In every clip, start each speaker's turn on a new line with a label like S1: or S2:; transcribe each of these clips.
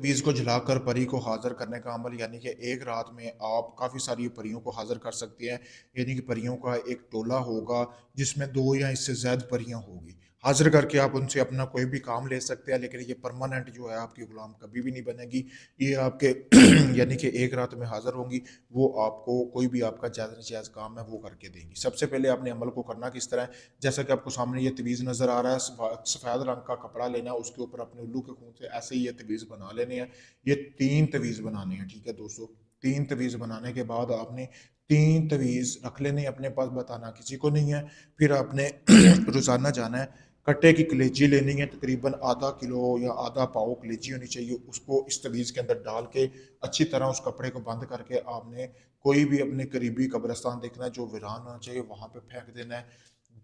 S1: तवीज़ को जलाकर परी को हाज़िर करने का अमल, यानी कि एक रात में आप काफ़ी सारी परियों को हाज़िर कर सकती हैं। यानी कि परियों का एक टोला होगा जिसमें 2 या इससे ज़्यादा परियां होगी। हाज़िर करके आप उनसे अपना कोई भी काम ले सकते हैं, लेकिन ये परमानेंट जो है आपकी ग़ुलाम कभी भी नहीं बनेगी। ये आपके यानी कि एक रात में हाज़िर होंगी, वो आपको कोई भी आपका जायज़ नाजायज़ काम है वो करके देंगी। सबसे पहले आपने अमल को करना किस तरह है, जैसा कि आपको सामने ये तवीज़ नज़र आ रहा है, सफ़ेद रंग का कपड़ा लेना है, उसके ऊपर अपने उल्लू के खून से ऐसे ही ये तवीज़ बना लेने हैं। ये 3 तवीज़ बनाने हैं, ठीक है दोस्तों। 3 तवीज़ बनाने के बाद आपने 3 तवीज़ रख लेने अपने पास, बताना किसी को नहीं है। फिर आपने रोज़ाना जाना है, कट्टे की कलेजी लेनी है, तकरीबन आधा किलो या आधा पाव कलेजी होनी चाहिए। उसको इस तवीज़ के अंदर डाल के अच्छी तरह उस कपड़े को बंद करके आपने कोई भी अपने करीबी कब्रिस्तान देखना है जो वीरान होना चाहिए, वहाँ पे फेंक देना है।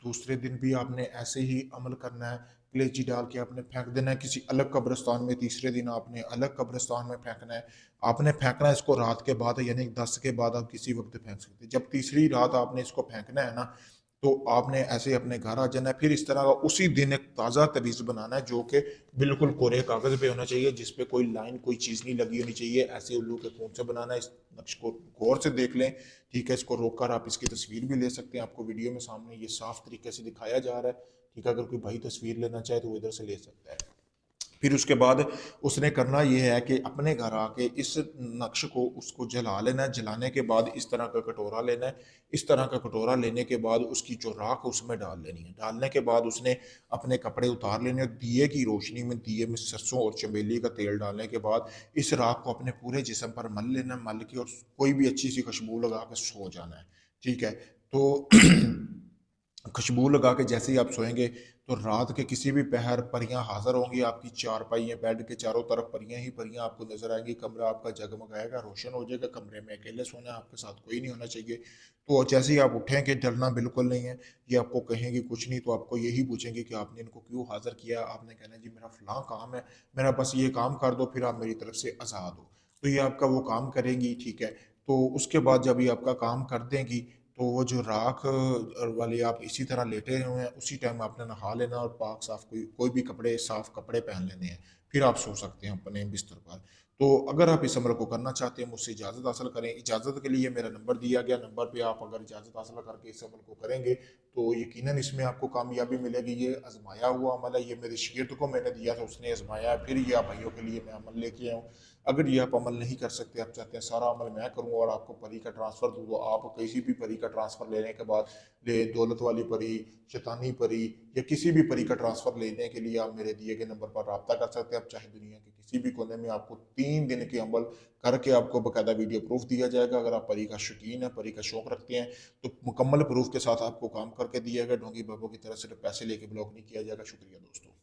S1: दूसरे दिन भी आपने ऐसे ही अमल करना है, कलेजी डाल के आपने फेंक देना है किसी अलग कब्रिस्तान में। तीसरे दिन आपने अलग कब्रिस्तान में फेंकना है। आपने फेंकना है इसको रात के बाद, यानी 10 के बाद आप किसी वक्त फेंक सकते हैं। जब तीसरी रात आपने इसको फेंकना है ना, तो आपने ऐसे अपने घर आ जाना है। फिर इस तरह का उसी दिन एक ताज़ा तवीज़ बनाना है जो कि बिल्कुल कोरे कागज़ पे होना चाहिए, जिस पे कोई लाइन कोई चीज़ नहीं लगी होनी चाहिए। ऐसे उल्लू के खून से बनाना है। इस नक्श को गौर से देख लें, ठीक है। इसको रोक कर आप इसकी तस्वीर भी ले सकते हैं, आपको वीडियो में सामने ये साफ तरीके से दिखाया जा रहा है, ठीक है। अगर कोई भाई तस्वीर लेना चाहे तो वो इधर से ले सकता है। फिर उसके बाद उसने करना ये है कि अपने घर आके इस नक्श को उसको जला लेना है। जलाने के बाद इस तरह का कटोरा लेना है। इस तरह का कटोरा लेने के बाद उसकी जो राख है उसमें डाल लेनी है। डालने के बाद उसने अपने कपड़े उतार लेने और दिए की रोशनी में, दिए में सरसों और चमेली का तेल डालने के बाद इस राख को अपने पूरे जिस्म पर मल लेना, मल के और कोई भी अच्छी सी खुशबू लगा के सो जाना है, ठीक है। तो खुशबू लगा के जैसे ही आप सोएंगे, तो रात के किसी भी पहर परियां हाजिर होंगी आपकी चारपाई या बेड के चारों तरफ परियां ही परियां आपको नजर आएंगी। कमरा आपका जगमगाएगा, रोशन हो जाएगा। कमरे में अकेले सोना है, आपके साथ कोई नहीं होना चाहिए। तो जैसे ही आप उठेंगे, डरना बिल्कुल नहीं है। ये आपको कहेंगे कुछ नहीं, तो आपको यही पूछेंगे कि आपने इनको क्यों हाजिर किया। आपने कहना जी मेरा फलां काम है, मेरा बस ये काम कर दो, फिर आप मेरी तरफ से आज़ाद हो। तो ये आपका वो काम करेंगी, ठीक है। तो उसके बाद जब ये आपका काम कर देंगी, तो वो जो राख वाली आप इसी तरह लेटे हुए हैं, उसी टाइम आपने नहा लेना और पाक साफ कोई कोई भी कपड़े साफ कपड़े पहन लेने हैं। फिर आप सो सकते हैं अपने बिस्तर पर। तो अगर आप इस अमल को करना चाहते हैं, मुझसे इजाज़त हासिल करें। इजाज़त के लिए मेरा नंबर दिया गया, नंबर पे आप अगर इजाज़त हासिल करके इस अमल को करेंगे, तो यकीनन इसमें आपको कामयाबी मिलेगी। ये आजमाया हुआ अमल है, ये मेरे शागिर्द को मैंने दिया था, उसने आजमाया है। फिर ये आप भाइयों के लिए मैं अमल लेके आया हूँ। अगर ये आप अमल नहीं कर सकते, आप चाहते हैं सारा अमल मैं करूँ और आपको परी का ट्रांसफ़र दूँ, तो आप किसी भी परी का ट्रांसफ़र लेने के बाद, ले दौलत वाली परी, शैतानी परी या किसी भी परी का ट्रांसफ़र लेने के लिए आप मेरे दिए गए नंबर पर रब्ता कर सकते हैं। आप चाहे दुनिया के किसी भी कोने में, आपको 3 दिन के अमल करके आपको बाकायदा वीडियो प्रूफ दिया जाएगा। अगर आप परी का शौकीन है, परी का शौक रखते हैं, तो मुकम्मल प्रूफ के साथ आपको काम करके दिया जाएगा। ढोंगी बाबू की तरफ से पैसे लेके ब्लॉक नहीं किया जाएगा। शुक्रिया दोस्तों।